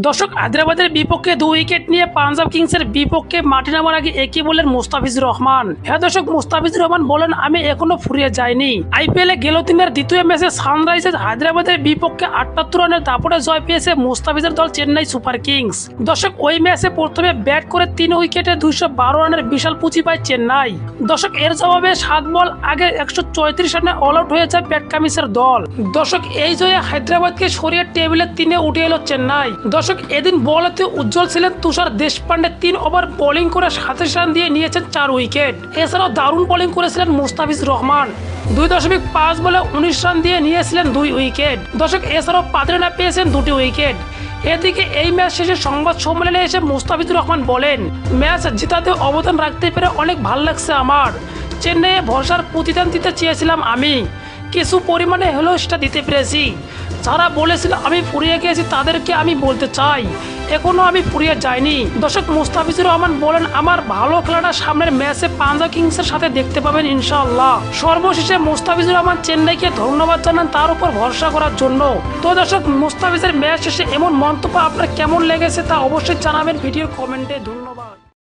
দর্শক হায়দ্রাবাদের বিপক্ষে 2 উইকেট নিয়ে পাঞ্জাব কিংসের বিপক্ষে মাঠে নামার আগে একই বলেন মুস্তাফিজুর রহমান। হ্যাঁ দর্শক, মুস্তাফিজুর রহমান বলেন আমি এখনো ফুরিয়ে যাইনি। আইপিএলে গেল দিনের দ্বিতীয় ম্যাচে সানরাইজার্স হায়দ্রাবাদের বিপক্ষে 78 রানের দাপটে জয় পেয়েছে মুস্তাফিজের দল চেন্নাই সুপার কিংস। দর্শক, ওই ম্যাচে প্রথমে ব্যাট করে 3 উইকেটে 212 রানের বিশাল পুঁজি পায় চেন্নাই। দর্শক, এর জবাবে 7 বল আগে 134 রানে অল আউট হয়ে যায় প্যাট কামিন্সের দল। দর্শক, এই জয়ে হায়দ্রাবাদকে সরিয়ে টেবিলে 3-এ উঠে এলো চেন্নাই। দর্শক, এদিন বলতে উজ্জ্বল ছিলেন তুষার দেশপান্ডে। 3 ওভার বোলিং করে 27 রান দিয়ে নিয়েছেন 4 উইকেট। এছাড়াও দারুণ বোলিং করেছিলেন মুস্তাফিজুর রহমান। 2.5 বলে 19 রান দিয়ে নিয়েছিলেন 2 উইকেট। দর্শক, এছাড়াও পাত্রেনা পেয়েছেন 2টি উইকেট। এদিকে এই ম্যাচ শেষে সংবাদ সম্মেলনে এসে মুস্তাফিজুর রহমান বলেন, ম্যাচ জেতাতে অবদান রাখতে পেরে অনেক ভালো লাগছে আমার। চেন্নাইয়ে ভরসার প্রতিদান দিতে চেয়েছিলাম আমি, কিছু পরিমাণে হলেও সেটা দিতে পেরেছি। যারা বলেছিল আমি ফুরিয়ে গিয়েছি তাদেরকে আমি বলতে চাই এখনো আমি ফুরিয়ে যাইনি। দর্শক, মুস্তাফিজুর রহমান বলেন আমার ভালো খেলাটা সামনের ম্যাচে পাঞ্জাব কিংসের সাথে দেখতে পাবেন ইনশাআল্লাহ। সর্বশেষে মুস্তাফিজুর রহমান চেন্নাইকে ধন্যবাদ জানান তার উপর ভরসা করার জন্য। তো দর্শক, মুস্তাফিজের ম্যাচ শেষে এমন মন্তব্য আপনার কেমন লেগেছে তা অবশ্যই জানাবেন ভিডিওর কমেন্টে। ধন্যবাদ।